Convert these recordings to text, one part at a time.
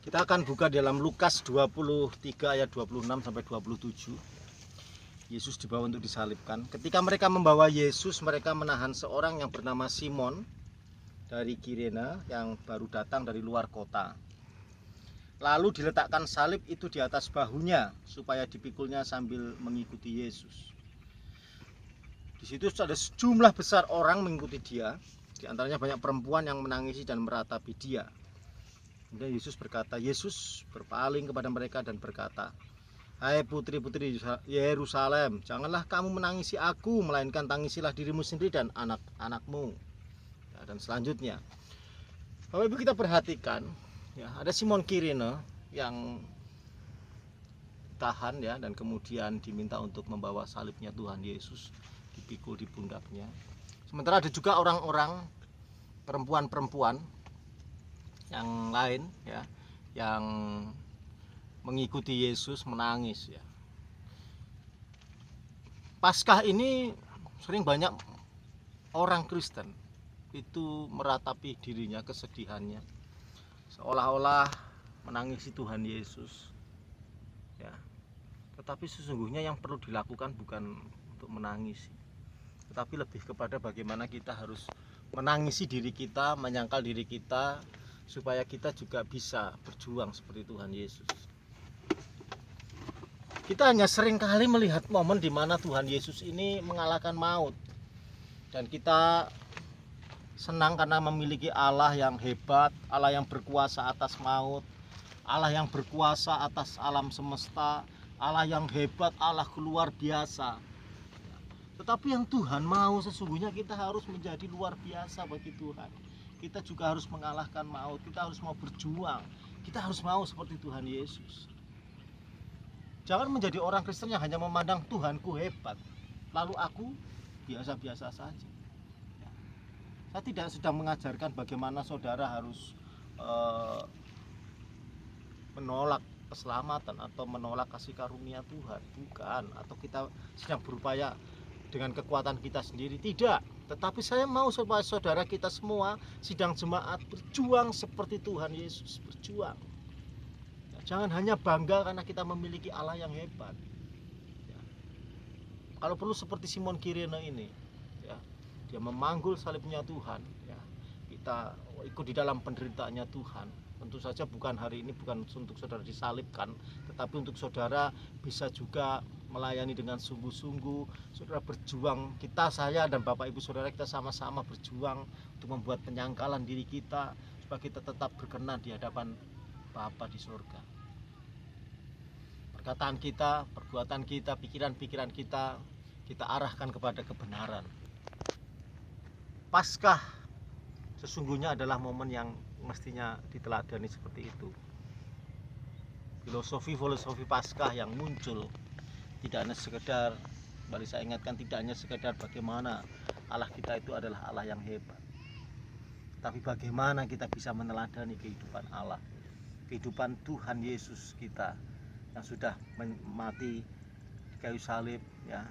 Kita akan buka dalam Lukas 23 ayat 26 sampai 27. Yesus dibawa untuk disalibkan. Ketika mereka membawa Yesus, mereka menahan seorang yang bernama Simon dari Kirene yang baru datang dari luar kota. Lalu diletakkan salib itu di atas bahunya supaya dipikulnya sambil mengikuti Yesus. Di situ ada sejumlah besar orang mengikuti dia. Di antaranya banyak perempuan yang menangisi dan meratapi dia. Kemudian Yesus berkata, Yesus berpaling kepada mereka dan berkata, hai putri-putri Yerusalem, janganlah kamu menangisi aku, melainkan tangisilah dirimu sendiri dan anak-anakmu. Ya, dan selanjutnya, Bapak Ibu kita perhatikan, ya, ada Simon Kirene yang tahan ya, dan kemudian diminta untuk membawa salibnya Tuhan Yesus, dipikul di pundaknya. Sementara ada juga orang-orang perempuan-perempuan yang lain ya, yang mengikuti Yesus menangis ya. Paskah ini sering banyak orang Kristen itu meratapi dirinya, kesedihannya, seolah-olah menangisi Tuhan Yesus ya. Tetapi sesungguhnya yang perlu dilakukan bukan untuk menangisi, tetapi lebih kepada bagaimana kita harus menangisi diri kita, menyangkal diri kita, supaya kita juga bisa berjuang seperti Tuhan Yesus. Kita hanya sering kali melihat momen di mana Tuhan Yesus ini mengalahkan maut, dan kita senang karena memiliki Allah yang hebat, Allah yang berkuasa atas maut, Allah yang berkuasa atas alam semesta, Allah yang hebat, Allah luar biasa. Tetapi yang Tuhan mau sesungguhnya kita harus menjadi luar biasa bagi Tuhan. Kita juga harus mengalahkan maut, kita harus mau berjuang, kita harus mau seperti Tuhan Yesus. Jangan menjadi orang Kristen yang hanya memandang Tuhanku hebat, lalu aku biasa-biasa saja. Saya tidak sedang mengajarkan bagaimana saudara harus menolak keselamatan atau menolak kasih karunia Tuhan, bukan. Atau kita sedang berupaya dengan kekuatan kita sendiri, tidak. Tetapi saya mau supaya saudara kita semua sidang jemaat berjuang seperti Tuhan Yesus berjuang ya, jangan hanya bangga karena kita memiliki Allah yang hebat ya. Kalau perlu seperti Simon Kirene ini ya, dia memanggul salibnya Tuhan ya, kita ikut di dalam penderitaannya Tuhan. Tentu saja bukan hari ini, bukan untuk saudara disalibkan, tetapi untuk saudara bisa juga melayani dengan sungguh-sungguh. Saudara berjuang, saya dan Bapak Ibu saudara, kita sama-sama berjuang untuk membuat penyangkalan diri kita supaya kita tetap berkenan di hadapan Bapa di surga. Perkataan kita, perbuatan kita, pikiran-pikiran kita, kita arahkan kepada kebenaran. Paskah sesungguhnya adalah momen yang mestinya diteladani seperti itu. Filosofi Paskah yang muncul tidak hanya sekedar, kembali saya ingatkan, tidak hanya sekedar bagaimana Allah kita itu adalah Allah yang hebat, tapi bagaimana kita bisa meneladani kehidupan Allah, kehidupan Tuhan Yesus kita yang sudah mati di kayu salib ya.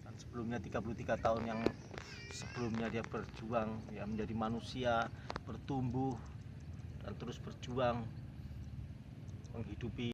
Dan sebelumnya 33 tahun yang sebelumnya dia berjuang ya, menjadi manusia, bertumbuh dan terus berjuang menghidupi